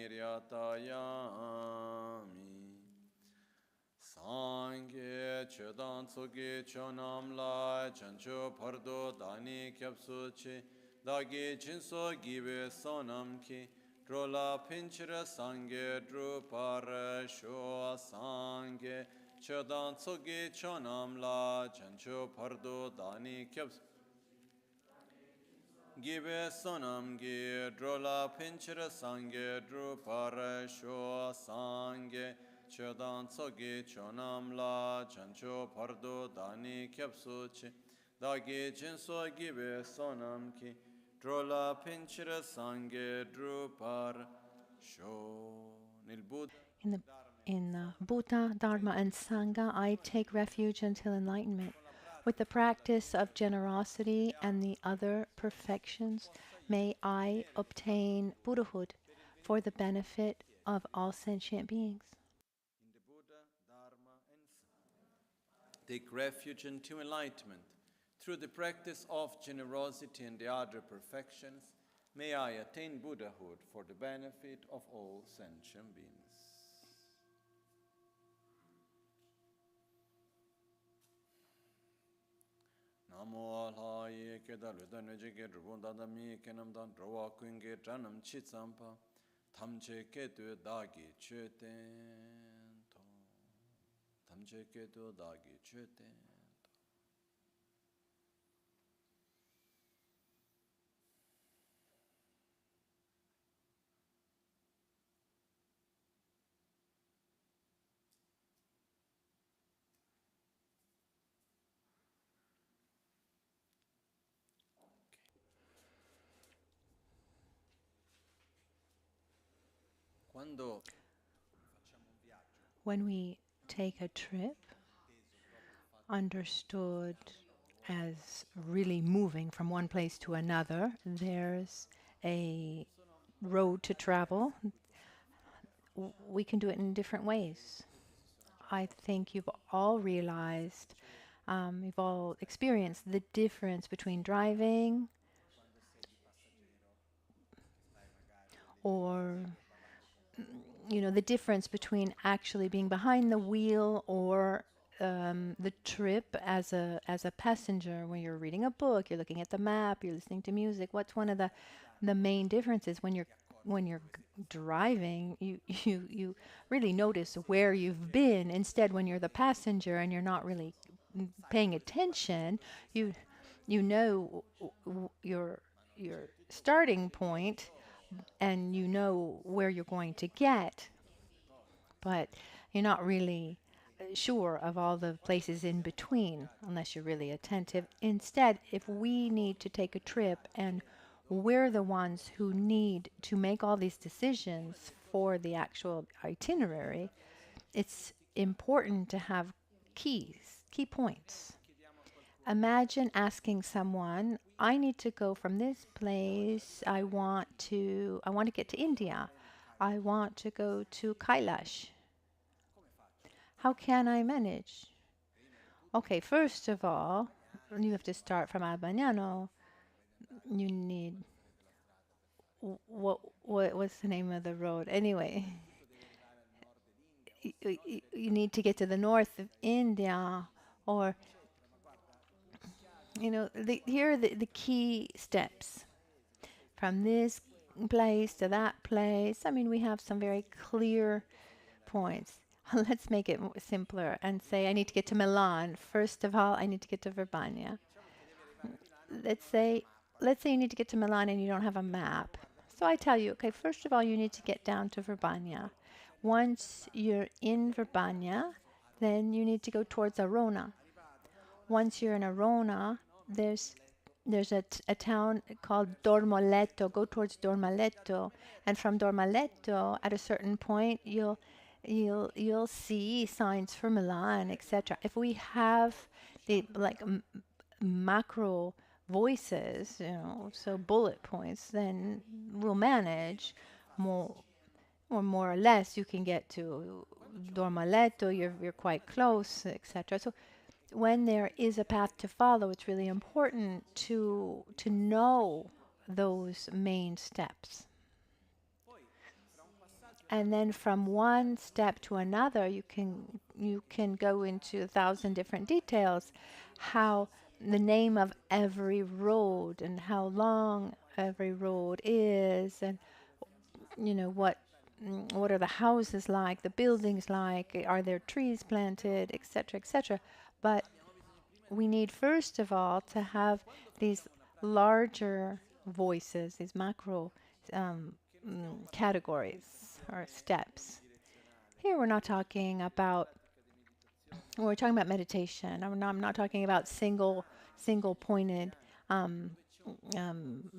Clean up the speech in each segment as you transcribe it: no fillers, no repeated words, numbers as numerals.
niryatayami. Sangye chedan tsoge chonam la chancho pardo dani kyapsu chi dagi chinso gibe sonam ki drola pinchira sangye drupara sho sangye chedan tsoge chonam la chancho pardo dani kyapsu Gibe sonam gi drola pinchira sangye drupara sho sangye chodan tsogi chonam la chancho pardo dani kyapsu chi dagi jinso gibe sonam ki drola pinchira sangye drupara sho nel Buddha. In Buddha, Dharma, and Sangha, I take refuge until enlightenment. With the practice of generosity and the other perfections, may I obtain Buddhahood for the benefit of all sentient beings. In the Buddha, Dharma, and Sangha, take refuge until enlightenment. Through the practice of generosity and the other perfections, may I attain Buddhahood for the benefit of all sentient beings. Namo Alhaye Kedal Danajike Rubundadami Kenamdan Rawa Kunge Tranam Chitsampa Tamche Ketu Dagi Chuten Tamche Ketu Dagi Chuten. When we take a trip, understood as really moving from one place to another, there's a road to travel. We can do it in different ways. I think you've all realized, you've all experienced the difference between driving or the difference between actually being behind the wheel or the trip as a passenger. When you're reading a book, you're looking at the map, you're listening to music. What's one of the main differences when you're driving? You really notice where you've been. Instead, when you're the passenger and you're not really paying attention, you know your starting point and you know where you're going to get, but you're not really sure of all the places in between unless you're really attentive. Instead, if we need to take a trip and we're the ones who need to make all these decisions for the actual itinerary, it's important to have key points. Imagine asking someone, I need to go from this place. I want to get to India. I want to go to Kailash. How can I manage? Okay, first of all, you have to start from Albagnano. You need what's the name of the road? Anyway, you need to get to the north of India, or here are the key steps. From this place to that place. I mean, we have some very clear points. Let's make it simpler and say I need to get to Milan. First of all, I need to get to Verbania. Let's say you need to get to Milan and you don't have a map. So I tell you, okay, first of all, you need to get down to Verbania. Once you're in Verbania, then you need to go towards Arona. Once you're in Arona, there's a town called Dormoletto. Go towards Dormoletto, and from Dormoletto, at a certain point, you'll see signs for Milan, etc. If we have the macro voices, so bullet points, then we'll manage more or less. You can get to Dormoletto. You're quite close, etc. So when there is a path to follow, it's really important to know those main steps. And then from one step to another, you can go into 1,000 different details, how the name of every road and how long every road is, and what are the houses like, the buildings like, are there trees planted, etc., etc. But we need first of all to have these larger voices, these macro categories or steps. Here we're not talking about, we're talking about meditation. I'm not talking about single pointed um, um,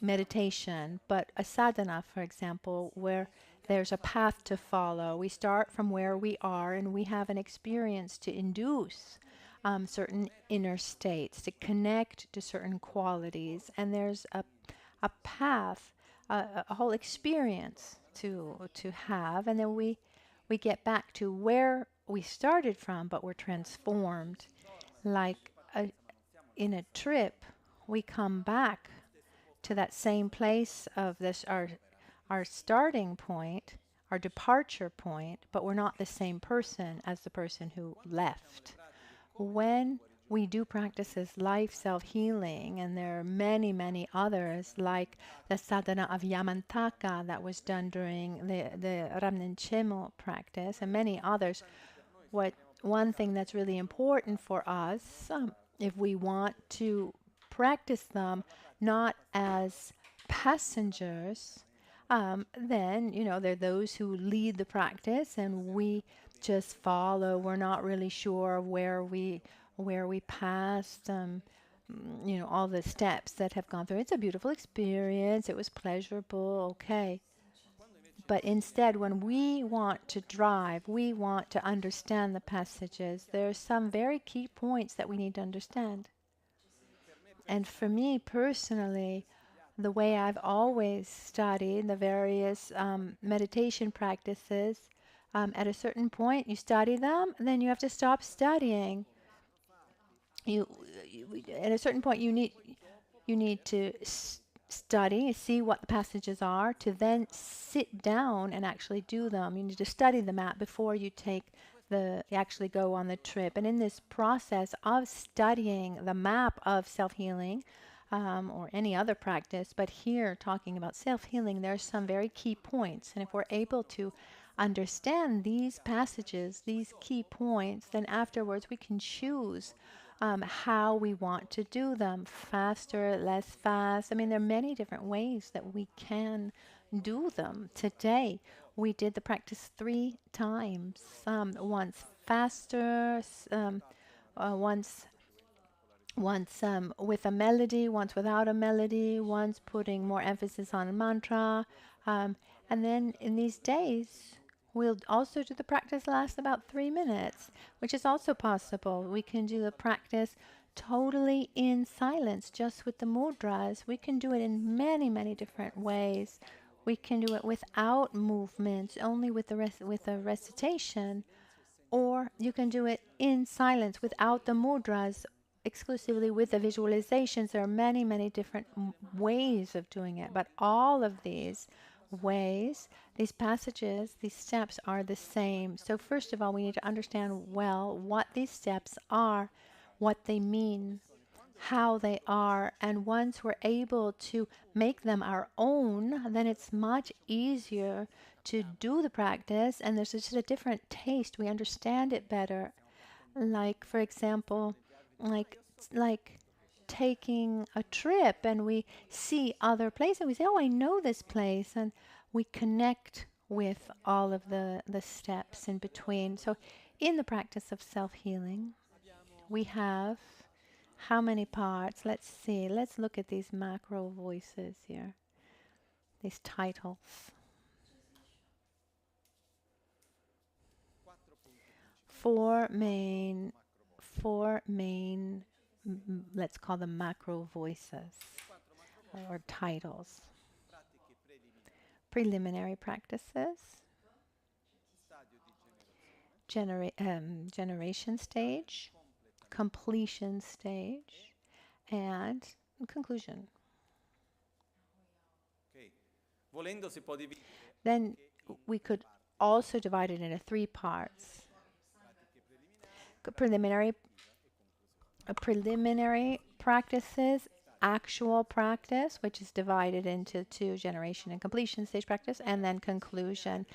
meditation, but a sadhana, for example, where there's a path to follow. We start from where we are and we have an experience to induce certain inner states, to connect to certain qualities, and there's a path, a whole experience to have, and then we get back to where we started from, but we're transformed. Like in a trip, we come back to that same place of this our starting point, our departure point, but we're not the same person as the person who left. When we do practices like self-healing, and there are many, many others, like the sadhana of Yamantaka that was done during the Ramnen Chemo practice, and many others, one thing that's really important for us, if we want to practice them not as passengers, then, there are those who lead the practice and we just follow. We're not really sure where we passed, all the steps that have gone through. It's a beautiful experience. It was pleasurable. Okay. But instead, when we want to drive, we want to understand the passages, there are some very key points that we need to understand. And for me personally, the way I've always studied the various meditation practices, at a certain point you study them, and then you have to stop studying. At a certain point you need to study, see what the passages are, to then sit down and actually do them. You need to study the map before you actually go on the trip. And in this process of studying the map of self-healing, or any other practice, but here talking about self-healing, there are some very key points. And if we're able to understand these passages, these key points, then afterwards we can choose how we want to do them, faster, less fast. I mean, there are many different ways that we can do them. Today, we did the practice 3 times, once faster, once with a melody, once without a melody, once putting more emphasis on a mantra. And then in these days, we'll also do the practice last about 3 minutes, which is also possible. We can do the practice totally in silence, just with the mudras. We can do it in many, many different ways. We can do it without movements, only with the recitation. Or you can do it in silence without the mudras, exclusively with the visualizations. There are many, many different ways of doing it, but all of these ways, these passages, these steps are the same. So first of all, we need to understand well what these steps are, what they mean, how they are, and once we're able to make them our own, then it's much easier to do the practice, and there's just a different taste. We understand it better. Like, for example, like taking a trip and we see other places and we say, oh, I know this place, and we connect with all of the steps in between. So in the practice of self-healing, we have how many parts? Let's see. Let's look at these macro voices here, these titles. 4 main, let's call them macro voices or titles. Preliminary practices, generation stage, completion stage, and conclusion. Then we could also divide it into 3 parts. Preliminary practices, actual practice, which is divided into 2, generation and completion stage practice, and then conclusion.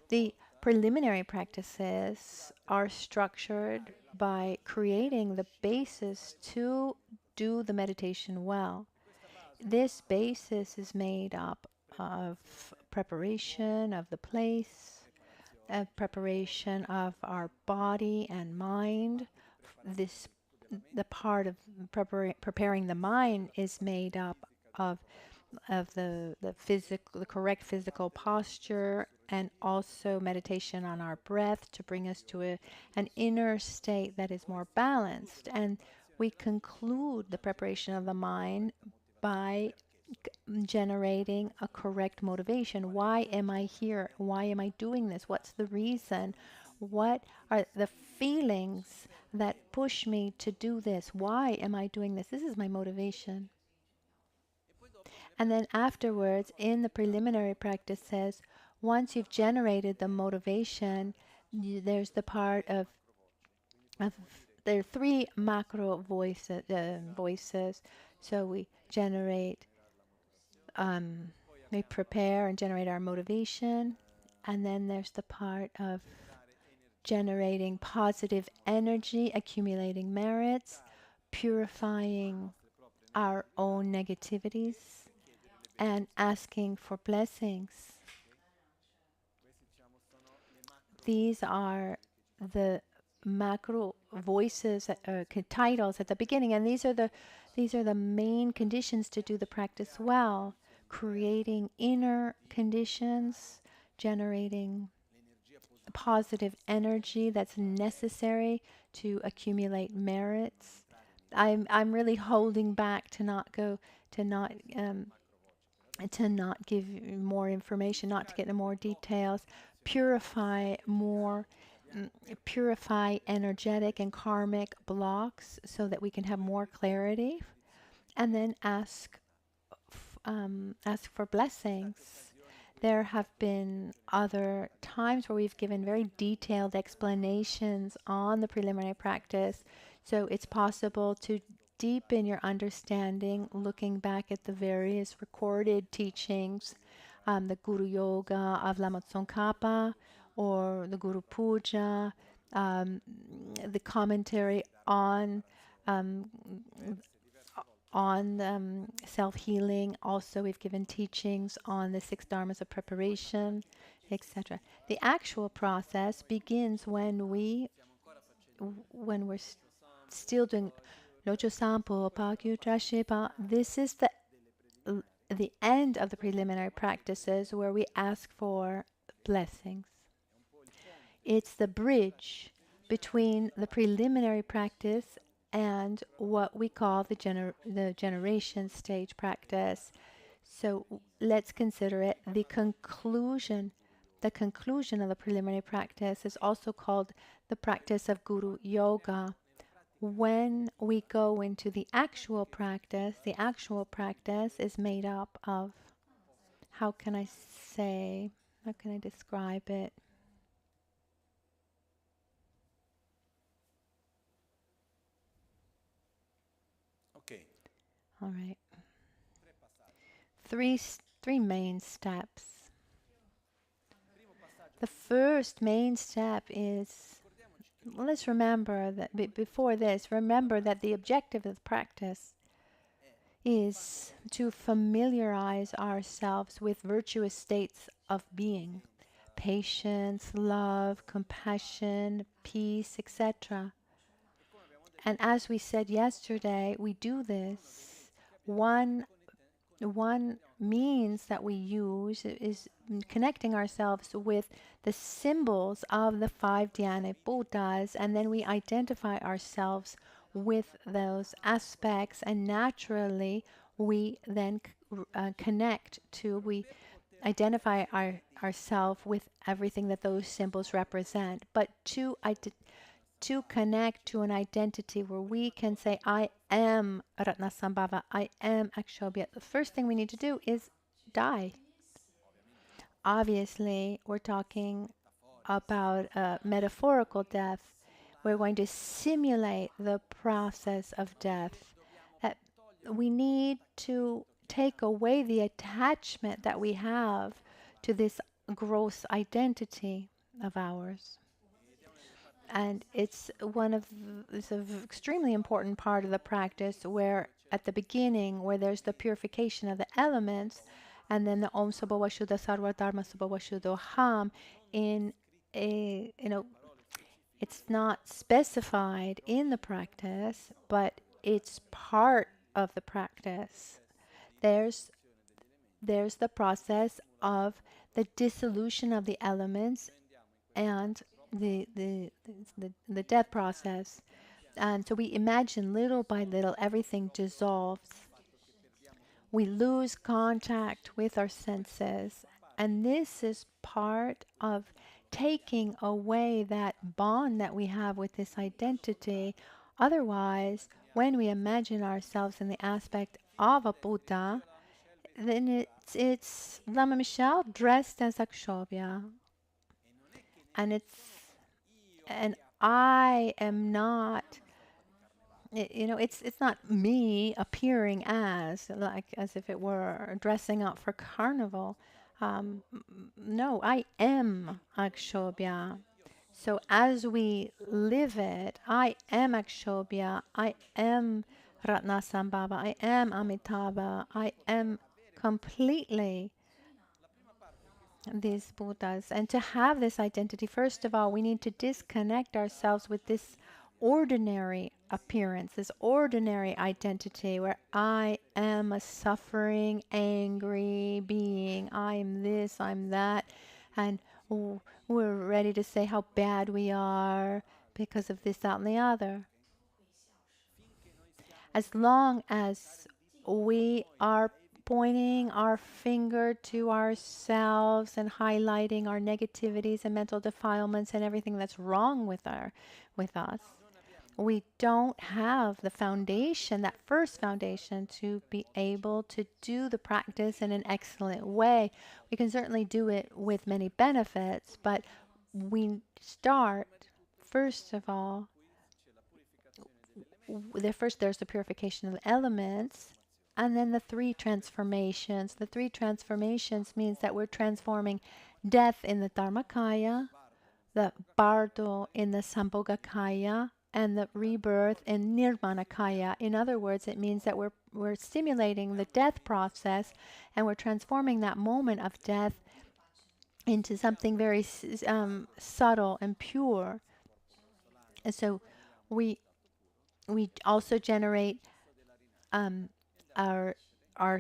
The preliminary practices are structured by creating the basis to do the meditation well. This basis is made up of preparation of the place, preparation of our body and mind. The part of preparing the mind is made up of the correct physical posture, and also meditation on our breath to bring us to an inner state that is more balanced. And we conclude the preparation of the mind by generating a correct motivation. Why am I here? Why am I doing this? What's the reason? What are the feelings that push me to do this? Why am I doing this? This is my motivation. And then afterwards, in the preliminary practices, once you've generated the motivation, there's the part of there are 3 macro voices. So we generate, we prepare and generate our motivation, and then there's the part of generating positive energy, accumulating merits, purifying our own negativities, and asking for blessings. These are the macro voices, titles at the beginning, and these are the main conditions to do the practice well. Creating inner conditions, generating positive energy that's necessary to accumulate merits. I'm really holding back to not give more information, not to get into more details. Purify energetic and karmic blocks so that we can have more clarity, and then ask for blessings. There have been other times where we've given very detailed explanations on the preliminary practice, so it's possible to deepen your understanding looking back at the various recorded teachings, the Guru Yoga of Lama Tsongkhapa, or the Guru Puja, the commentary on self-healing. Also, we've given teachings on the 6 dharmas of preparation, etc. The actual process begins when we're still doing Locho Sampo, Pakyu Trashipa. This is the end of the preliminary practices where we ask for blessings. It's the bridge between the preliminary practice and what we call the generation stage practice. So let's consider it the conclusion. The conclusion of the preliminary practice is also called the practice of Guru Yoga. When we go into the actual practice is made up of, how can I describe it? Okay. All right. Three main steps. The first main step is, let's remember that remember that the objective of the practice is to familiarize ourselves with virtuous states of being, patience, love, compassion, peace, etc. And as we said yesterday, we do this. One means that we use is connecting ourselves with the symbols of the 5 Dhyana Buddhas, and then we identify ourselves with those aspects, and naturally we then we identify ourselves with everything that those symbols represent. But to connect to an identity where we can say, I am Ratnasambhava, I am Akshobhya, the first thing we need to do is die. obviously, we're talking about a metaphorical death. We're going to simulate the process of death. That we need to take away the attachment that we have to this gross identity of ours. And it's it's an extremely important part of the practice where at the beginning where there's the purification of the elements and then the Om Sabhava Shuddha Sarva Dharma Sabhava Shuddha Ham in a, it's not specified in the practice, but it's part of the practice. There's there's the process of the dissolution of the elements and the death process. And so we imagine little by little everything dissolves. We lose contact with our senses. And this is part of taking away that bond that we have with this identity. Otherwise, when we imagine ourselves in the aspect of a Buddha, then it's Lama Michel dressed as Akshobhya. And I am not, it's not me appearing as like as if it were dressing up for carnival. No, I am Akshobhya. So as we live it, I am Akshobhya, I am Ratnasambhava, I am Amitabha, I am completely these Buddhas. And to have this identity, first of all, we need to disconnect ourselves with this ordinary appearance, this ordinary identity where I am a suffering, angry being. I'm this, I'm that. And we're ready to say how bad we are because of this, that, and the other. As long as we are pointing our finger to ourselves and highlighting our negativities and mental defilements and everything that's wrong with us, we don't have the foundation, that first foundation, to be able to do the practice in an excellent way. We can certainly do it with many benefits, but we start, first of all, there's the purification of the elements, and then the three transformations. The three transformations means that we're transforming death in the Dharmakaya, the bardo in the Sambhogakaya, and the rebirth in Nirmanakaya. In other words, it means that we're stimulating the death process, and we're transforming that moment of death into something very subtle and pure. And so we also generate our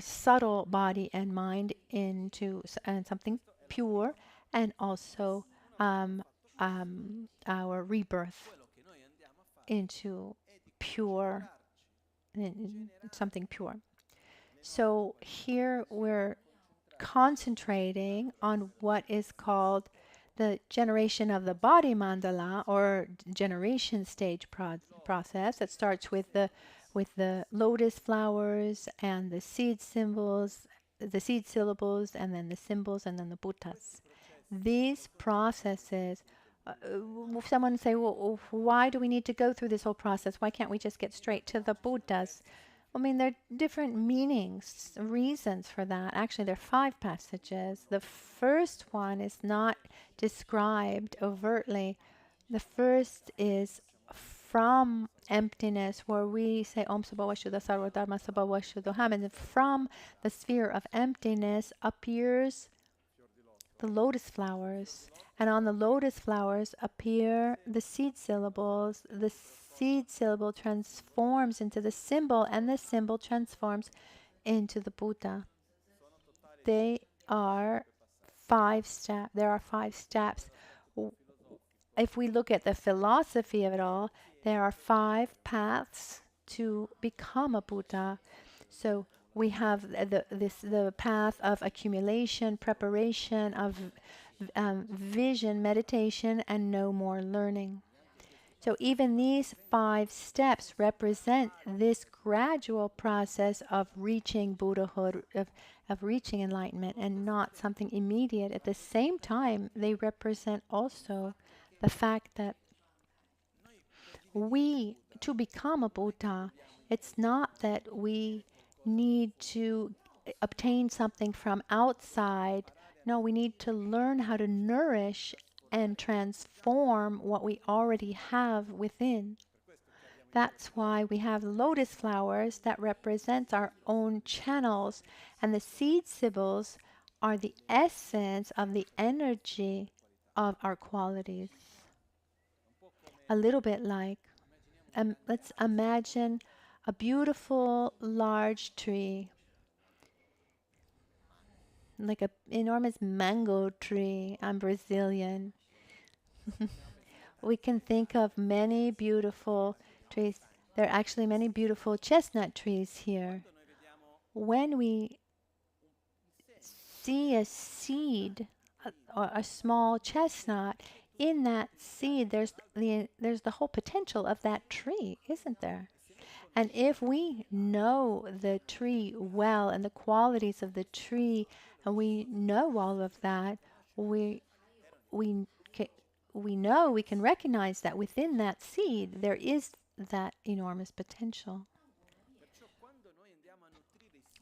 subtle body and mind into something pure, and also our rebirth into pure, something pure. So here we're concentrating on what is called the generation of the body mandala, or generation stage process, that starts with the lotus flowers and the seed symbols, the seed syllables, and then the symbols, and then the Buddhas. These processes, someone say, well, why do we need to go through this whole process? Why can't we just get straight to the Buddhas? I mean, there are different meanings, reasons for that. Actually, there are 5 passages. The first one is not described overtly. The first is from emptiness, where we say Om Sabhava Shuddha Sarva Dharma Sabhava Shuddha Ham, and from the sphere of emptiness appears the lotus flowers, and on the lotus flowers appear the seed syllables. The seed syllable transforms into the symbol, and the symbol transforms into the Buddha. They are 5 steps. There are 5 steps. If we look at the philosophy of it all, there are 5 paths to become a Buddha. So we have the path of accumulation, preparation, of vision, meditation, and no more learning. So even these 5 steps represent this gradual process of reaching Buddhahood, of reaching enlightenment, and not something immediate. At the same time, they represent also the fact that to become a Buddha, it's not that we need to obtain something from outside. No, we need to learn how to nourish and transform what we already have within. That's why we have lotus flowers that represent our own channels, and the seed symbols are the essence of the energy of our qualities. A little bit like, let's imagine a beautiful large tree, like an enormous mango tree. I'm Brazilian. We can think of many beautiful trees. There are actually many beautiful chestnut trees here. When we see a seed or a small chestnut, in that seed there's the whole potential of that tree, isn't there? And if we know the tree well and the qualities of the tree, and we know all of that, we we we know, we can recognize that within that seed there is that enormous potential.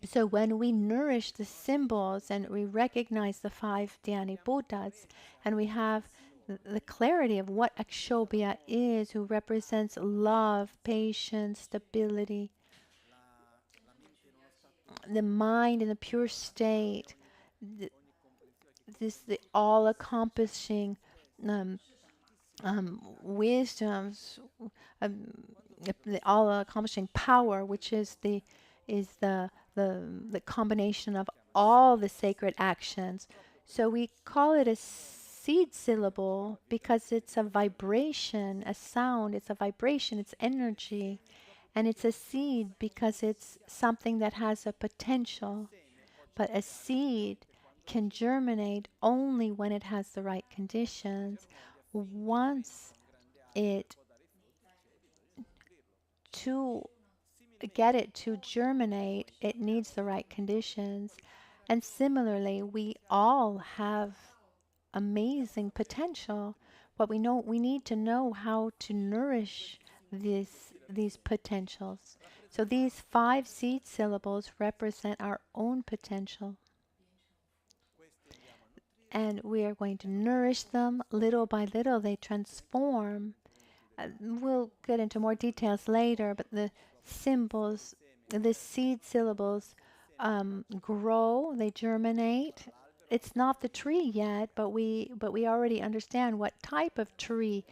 So when we nourish the symbols and we recognize the 5 Dhyani Buddhas, and we have the clarity of what Akshobhya is, who represents love, patience, stability, the mind in the pure state, the all-accomplishing wisdoms, um, the all-accomplishing power, which is the combination of all the sacred actions. So we call it a seed syllable because it's a vibration, a sound. It's a vibration. It's energy, and it's a seed because it's something that has a potential. But a seed can germinate only when it has the right conditions. Once it to get it to germinate, it needs the right conditions. And similarly, we all have amazing potential, but we need to know how to nourish these potentials. So these 5 seed syllables represent our own potential. And we are going to nourish them little by little. They transform. We'll get into more details later, but the symbols, the seed syllables grow, they germinate. It's not the tree yet, but we already understand what type of tree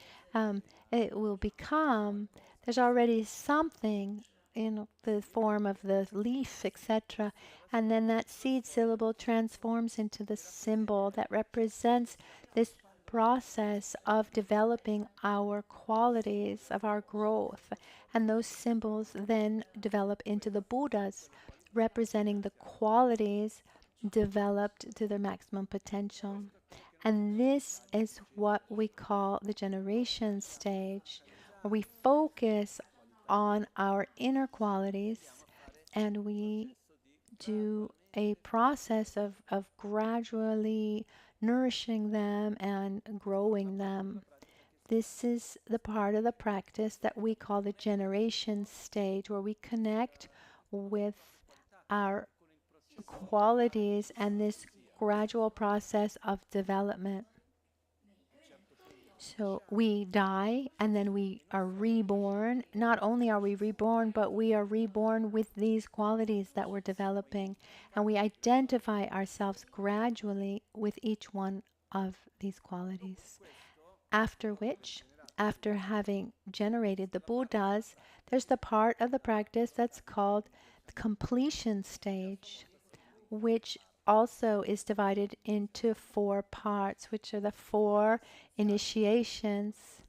it will become. There's already something in the form of the leaf, etc. And then that seed syllable transforms into the symbol that represents this process of developing our qualities, of our growth. And those symbols then develop into the Buddhas, representing the qualities developed to their maximum potential. And this is what we call the generation stage, where we focus on our inner qualities and we do a process of gradually nourishing them and growing them. This is the part of the practice that we call the generation stage, where we connect with our qualities and this gradual process of development. So we die and then we are reborn. Not only are we reborn, but we are reborn with these qualities that we're developing. And we identify ourselves gradually with each one of these qualities. After which, after having generated the Buddhas, there's the part of the practice that's called the completion stage, which also is divided into 4 parts, which are the 4 initiations.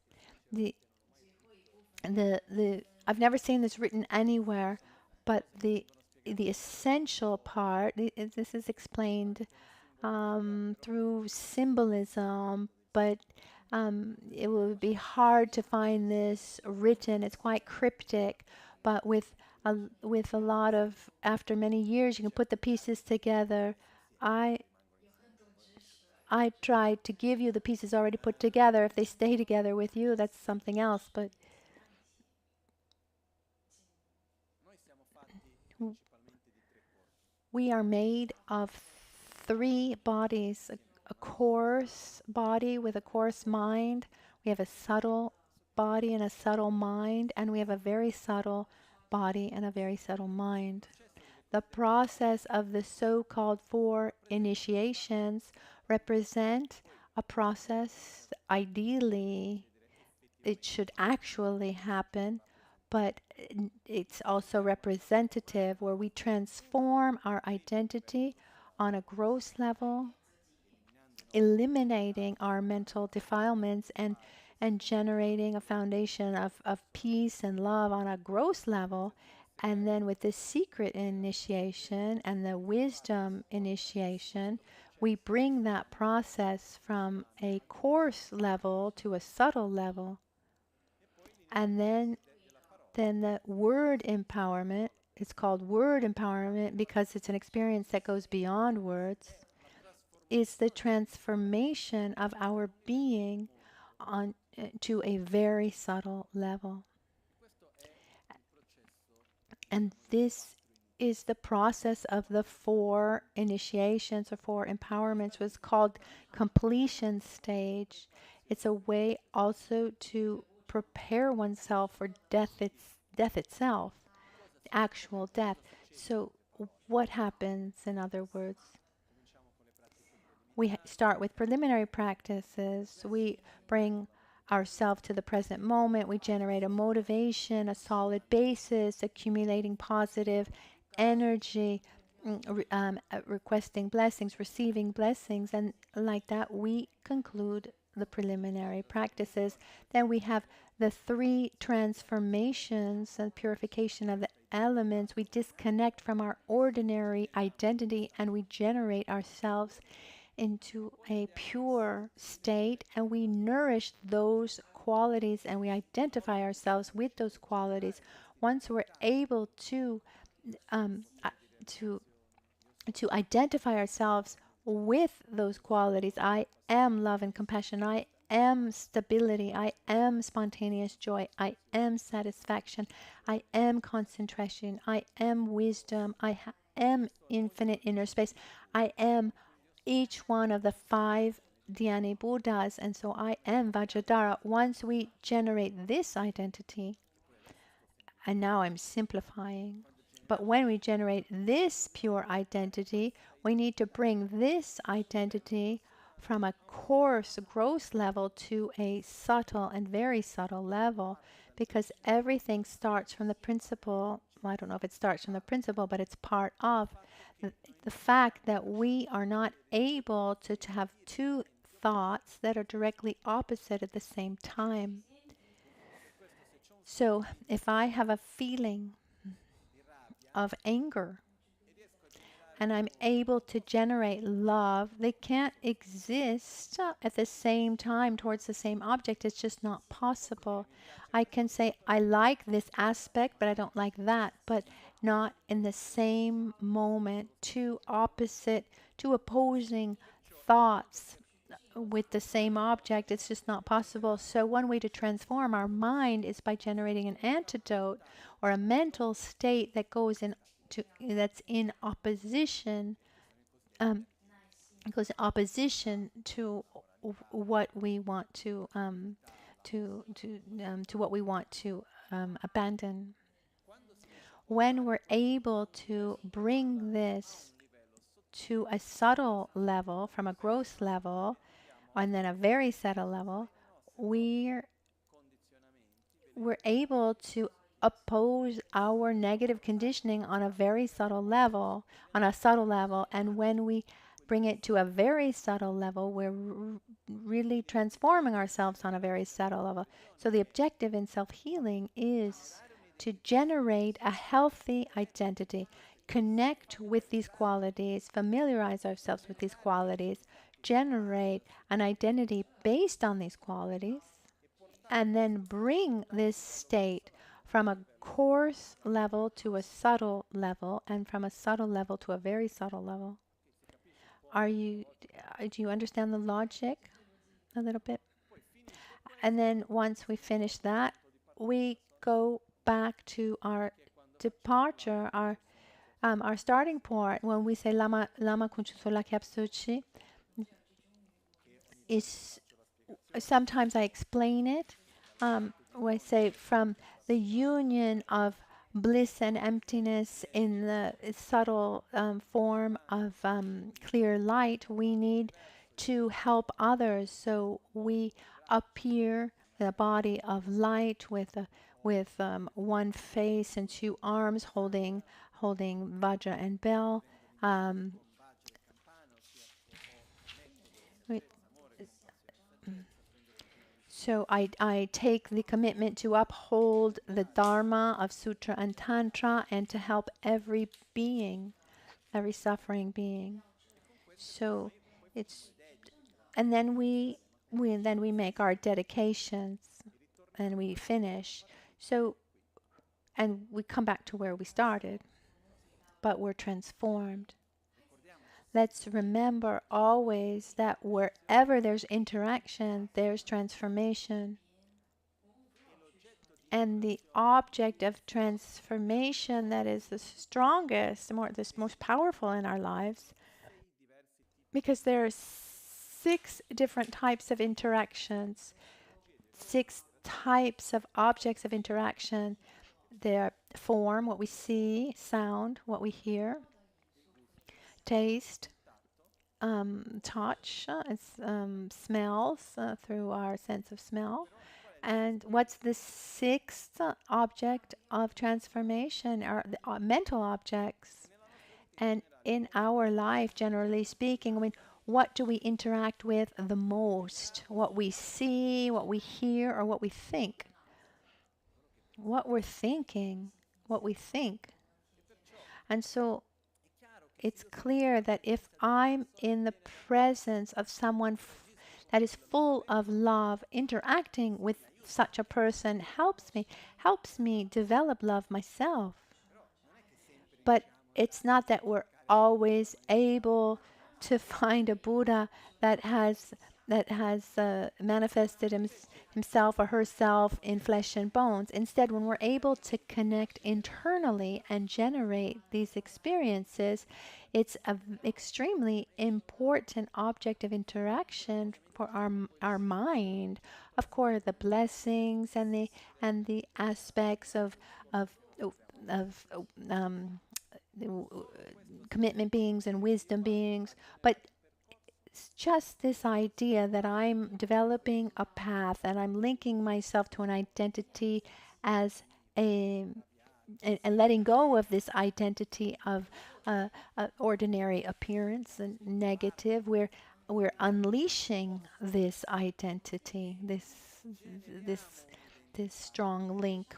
I've never seen this written anywhere, but the essential part, this is explained through symbolism, but it would be hard to find this written. It's quite cryptic, but with a lot of, after many years, you can put the pieces together. I I tried to give you the pieces already put together. If they stay together with you, that's something else. But we are made of three bodies, a coarse body with a coarse mind. We have a subtle body and a subtle mind, and we have a very subtle body and a very subtle mind. The process of the so-called four initiations represent a process, ideally it should actually happen, but it's also representative where we transform our identity on a gross level, eliminating our mental defilements and generating a foundation of peace and love on a gross level. And then with this secret initiation and the wisdom initiation, we bring that process from a coarse level to a subtle level. And then the word empowerment, it's called word empowerment because it's an experience that goes beyond words, is the transformation of our being on to a very subtle level. And this is the process of the four initiations or four empowerments, was called completion stage. It's a way also to prepare oneself for death itself, actual death. So what happens, in other words? We start with preliminary practices. We bring ourselves to the present moment. We generate a motivation, a solid basis, accumulating positive energy, requesting blessings, receiving blessings, and like that we conclude the preliminary practices. Then we have the three transformations and purification of the elements. We disconnect from our ordinary identity and we generate ourselves into a pure state, and we nourish those qualities and we identify ourselves with those qualities. Once we're able to um, uh, to to identify ourselves with those qualities, I am love and compassion, I am stability, I am spontaneous joy, I am satisfaction, I am concentration, I am wisdom, am infinite inner space, I am each one of the five Dhyani Buddhas, and so I am Vajradhara. Once we generate this identity, and now I'm simplifying, but when we generate this pure identity, we need to bring this identity from a coarse, gross level to a subtle and very subtle level, because everything starts from the principle. Well, I don't know if it starts from the principle, but it's part of the fact that we are not able to have two thoughts that are directly opposite at the same time. So if I have a feeling of anger and I'm able to generate love, they can't exist at the same time towards the same object. It's just not possible. I can say, I like this aspect, but I don't like that, but not in the same moment. Two opposing thoughts with the same object, it's just not possible. So one way to transform our mind is by generating an antidote or a mental state that goes in that's in opposition, to what we want to what we want to abandon. When we're able to bring this to a subtle level, from a gross level, and then a very subtle level, we're able to oppose our negative conditioning on a very subtle level, and when we bring it to a very subtle level, we're really transforming ourselves on a very subtle level. So the objective in self-healing is to generate a healthy identity, connect with these qualities, familiarize ourselves with these qualities, generate an identity based on these qualities, and then bring this state from a coarse level to a subtle level, and from a subtle level to a very subtle level. Do you understand the logic a little bit? And then once we finish that, we go back to our departure, our starting point. When we say Lama Kunchuso Lakyapsuchi, is sometimes I explain it. We say from the union of bliss and emptiness in the subtle form of clear light, we need to help others. So we appear the body of light with one face and two arms holding Vajra and bell. Um, So I take the commitment to uphold the Dharma of Sutra and Tantra and to help every being, every suffering being. So it's, and then we make our dedications and we finish. So, and we come back to where we started, but we're transformed. Let's remember always that wherever there's interaction, there's transformation. And the object of transformation that is the strongest, the most powerful in our lives, because there are 6 different types of interactions, 6 types of objects of interaction. Their form, what we see; sound, what we hear; taste, touch, smells through our sense of smell. And what's the 6th object of transformation? Are the mental objects. And in our life, generally speaking, I mean, what do we interact with the most? What we see, what we hear, or what we think? What we're thinking, what we think. And so it's clear that if I'm in the presence of someone that is full of love, interacting with such a person helps me develop love myself. But it's not that we're always able to find a Buddha that has manifested himself or herself in flesh and bones. Instead, when we're able to connect internally and generate these experiences, it's an extremely important object of interaction for our mind. Of course, the blessings and the aspects of commitment beings and wisdom beings, but it's just this idea that I'm developing a path and I'm linking myself to an identity as and letting go of this identity of ordinary appearance and negative. We're unleashing this identity, this strong link.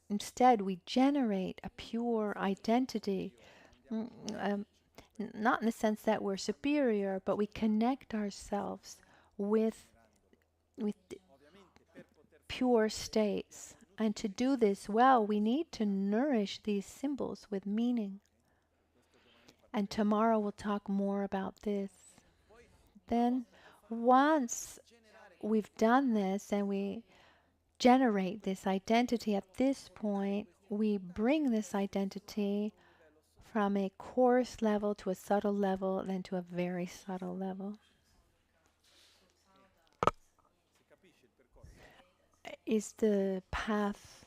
Instead we generate a pure identity. Not in the sense that we're superior, but we connect ourselves with pure states. And to do this well, we need to nourish these symbols with meaning. And tomorrow we'll talk more about this. Then, once we've done this and we generate this identity, at this point, we bring this identity from a coarse level to a subtle level, then to a very subtle level. Is the path,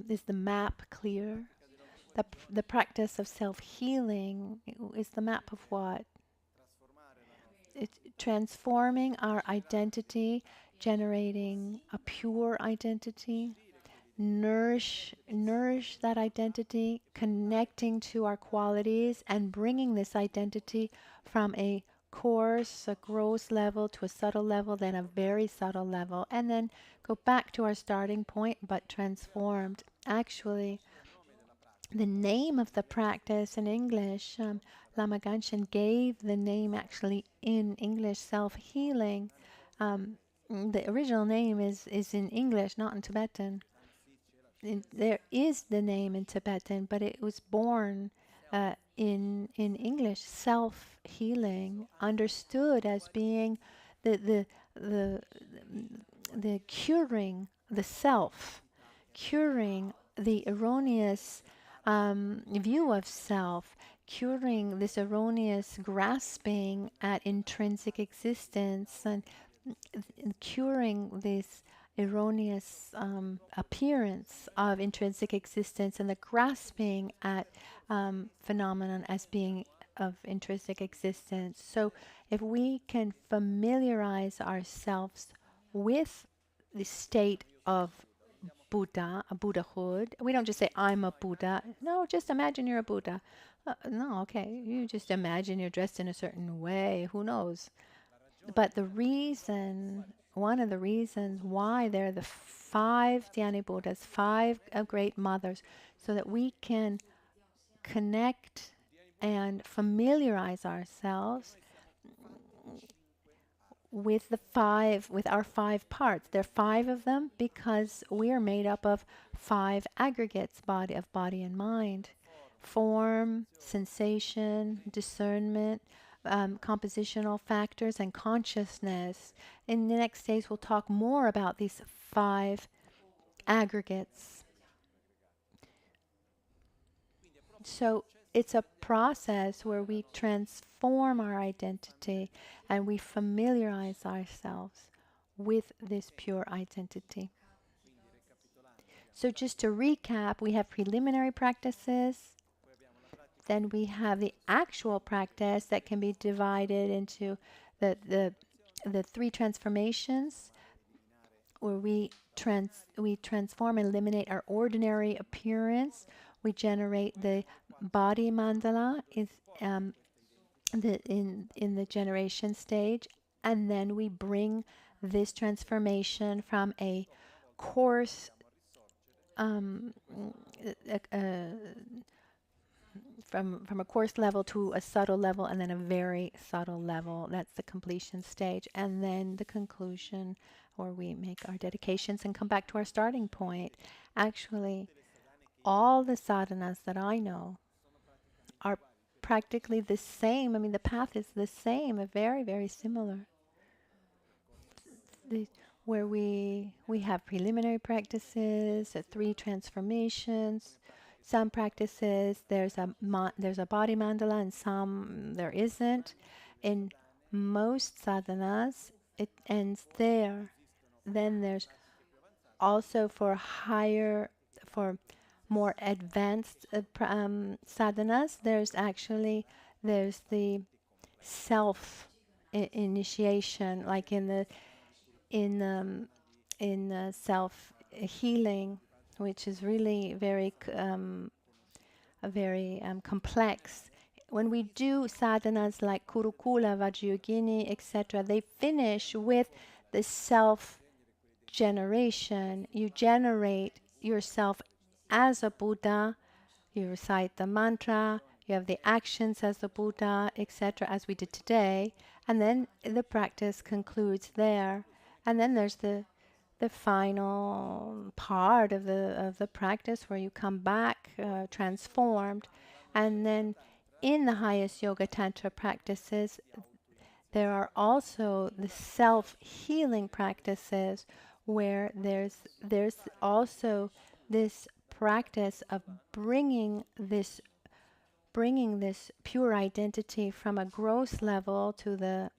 is the map clear? The practice of self-healing is the map of what? It's transforming our identity, generating a pure identity. Nourish that identity, connecting to our qualities and bringing this identity from a coarse, a gross level to a subtle level, then a very subtle level, and then go back to our starting point, but transformed. Actually, the name of the practice in English, Lama Ganshin gave the name actually in English self-healing. The original name is in English, not in Tibetan. There is the name in Tibetan, but it was born in English. Self-healing, understood as being the the the the curing the self, curing the erroneous view of self, curing this erroneous grasping at intrinsic existence, and curing this erroneous appearance of intrinsic existence and the grasping at phenomenon as being of intrinsic existence. So if we can familiarize ourselves with the state of Buddha, a Buddhahood. We don't just say, I'm a Buddha. No, just imagine you're a Buddha. No, okay. You just imagine you're dressed in a certain way. Who knows? But the reason, one of the reasons why there are the 5 Dhyani Buddhas, 5 great mothers, so that we can connect and familiarize ourselves with our 5 parts. There are 5 of them because we are made up of 5 aggregates, body and mind: form, sensation, discernment, compositional factors, and consciousness. In the next days, we'll talk more about these 5 aggregates. So it's a process where we transform our identity and we familiarize ourselves with this pure identity. So just to recap, we have preliminary practices. Then we have the actual practice that can be divided into the 3 transformations, where we transform and eliminate our ordinary appearance. We generate the body mandala is in the generation stage, and then we bring this transformation from a coarse from a coarse level to a subtle level, and then a very subtle level. That's the completion stage, and then the conclusion, where we make our dedications and come back to our starting point. Actually, all the sadhanas that I know are practically the same. I mean, the path is the same, very, very similar. Where we have preliminary practices, 3 transformations. Some practices there's a body mandala, and some there isn't. In most sadhanas, it ends there. Then there's also for more advanced sadhanas, there's the self initiation, like in self healing, which is really very complex. When we do sadhanas like Kurukula, Vajrayogini, etc., they finish with the self generation. You generate yourself as a Buddha, you recite the mantra, you have the actions as a Buddha, etc., as we did today, and then the practice concludes there. And then there's the final part of the practice where you come back transformed. And then in the highest yoga tantra practices, there are also the self-healing practices, where there's also this practice of bringing this pure identity from a gross level to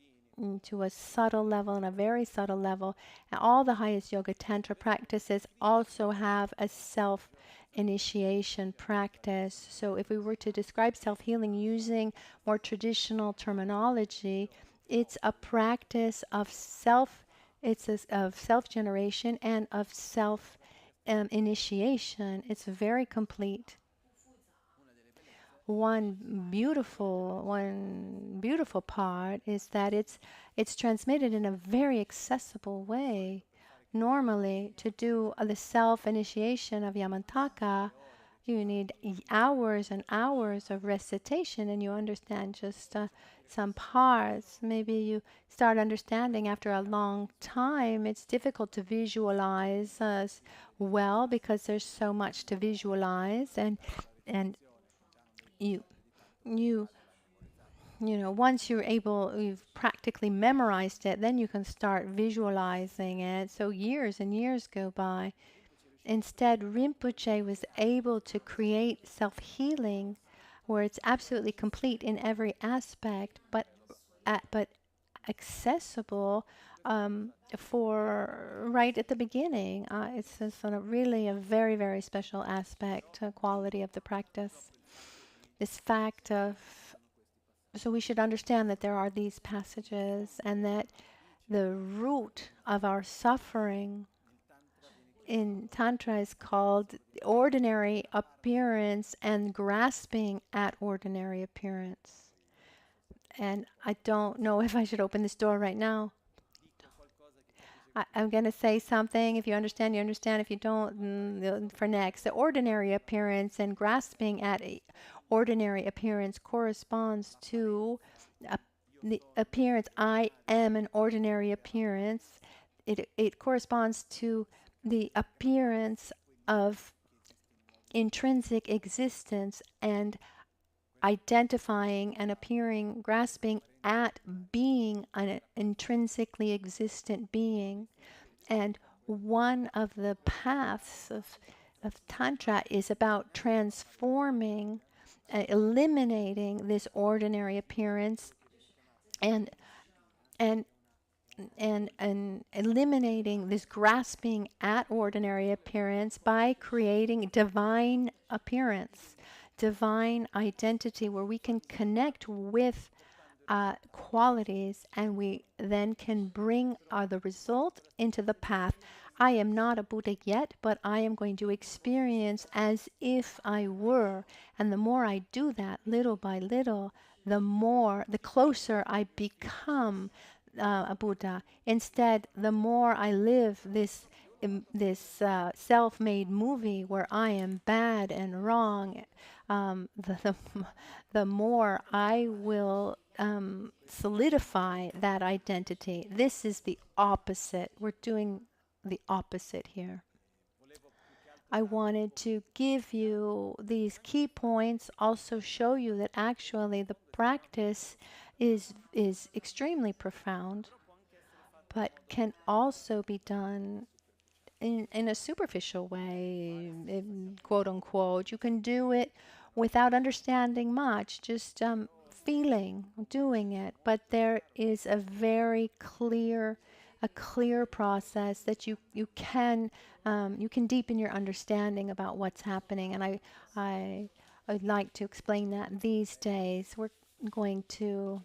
a subtle level and a very subtle level. And all the highest yoga tantra practices also have a self-initiation practice. So if we were to describe self-healing using more traditional terminology, it's a practice of self-generation and of self-initiation. It's very complete. One beautiful part is that it's transmitted in a very accessible way. Normally, to do the self-initiation of Yamantaka, You need hours and hours of recitation, and you understand just some parts. Maybe you start understanding after a long time. It's difficult to visualize well because there's so much to visualize, and you you once you've practically memorized it, then you can start visualizing it. So years and years go by. Instead, Rinpoche was able to create self-healing where it's absolutely complete in every aspect, but accessible for right at the beginning. It's just really a very, very special aspect, quality of the practice. This fact of, so we should understand that there are these passages and that the root of our suffering in Tantra is called ordinary appearance and grasping at ordinary appearance. And I don't know if I should open this door right now. I'm going to say something. If you understand, you understand. If you don't, for next. The ordinary appearance and grasping at ordinary appearance corresponds to the appearance. I am an ordinary appearance. It corresponds to the appearance of intrinsic existence and identifying and appearing, grasping at being an intrinsically existent being. And one of the paths of Tantra is about transforming, eliminating this ordinary appearance and and and eliminating this grasping at ordinary appearance by creating divine appearance, divine identity, where we can connect with qualities, and we then can bring the result into the path. I am not a Buddha yet, but I am going to experience as if I were. And the more I do that, little by little, the closer I become a Buddha. Instead, the more I live this self-made movie where I am bad and wrong, the more I will solidify that identity. This is the opposite. We're doing the opposite here. I wanted to give you these key points, also show you that actually the practice is extremely profound, but can also be done in a superficial way, quote unquote. You can do it without understanding much, just feeling, doing it. But there is a very clear process that you can deepen your understanding about what's happening. And I'd like to explain that these days. We're going to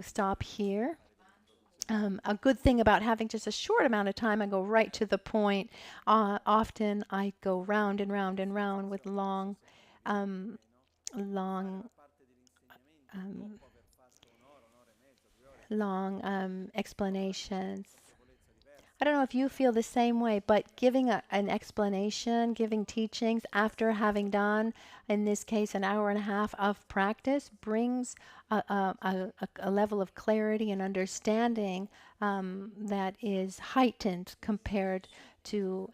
stop here. A good thing about having just a short amount of time, I go right to the point. Often I go round and round and round with long um, explanations. I don't know if you feel the same way, but giving an explanation, giving teachings after having done, in this case, an hour and a half of practice brings a level of clarity and understanding that is heightened compared to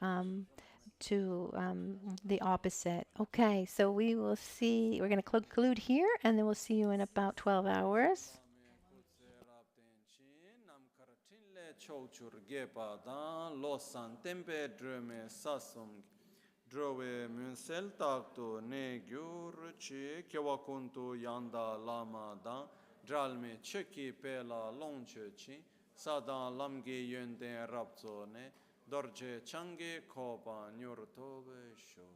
the opposite. Okay, so we will see, we're going to conclude here, and then we'll see you in about 12 hours. Drove Munsel Takto Ne Gyur Chi Kyawakuntu Yanda Lama Dan Dralme Cheki Pela Longchechi Sadan Lamge Yönden Rapzone Dorje Change Kopa Nyurtobe Sho.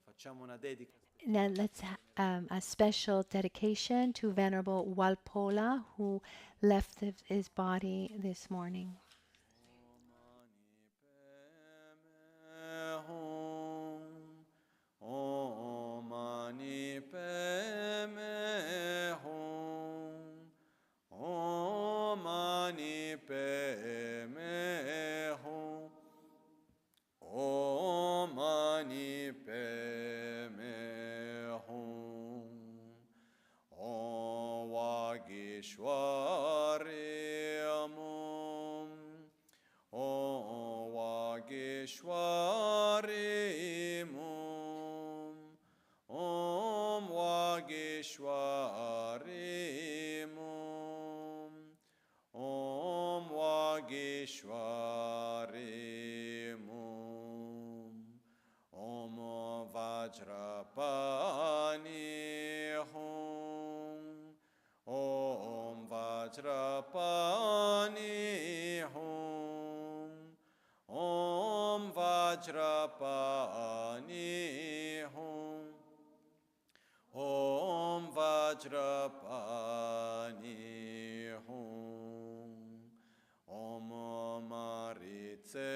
Facciamo una dedica. Now let's a special dedication to Venerable Walpola, who left his body this morning. Mani Peme Hum, Om Mani Peme Hum, Om Mani Vageshwarimum Om Vageshwarimum Om Vageshwarimum Om Vageshwarimum Om Vajrapani Hum Om Vajrapani Hum Om Vajrapani Hum Om Vajrapani Hum Om Maritse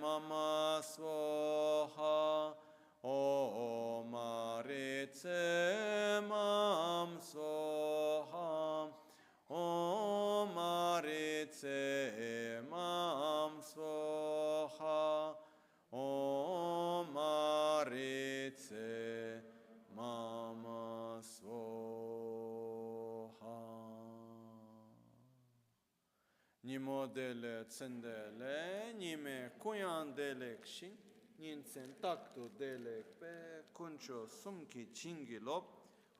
Mama Swaha Om Maritse Mam Swaha Om Maritse Mam Swaha Om Maritse Mama Swaha Nimo dele tsendele Nime kuyan dele kshin Ninsen taktu dele pe Kuncho sumki chingi lop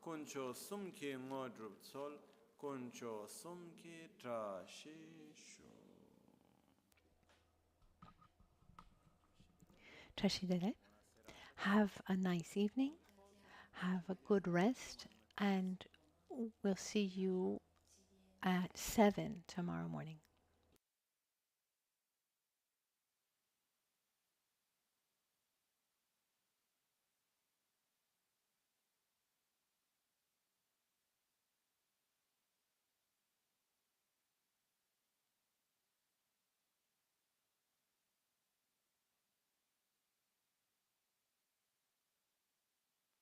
Kuncho sumki ngodrup tsol Kuncho sumki trashi shu Trashidere. Have a nice evening. Have a good rest. And we'll see you at 7 tomorrow morning.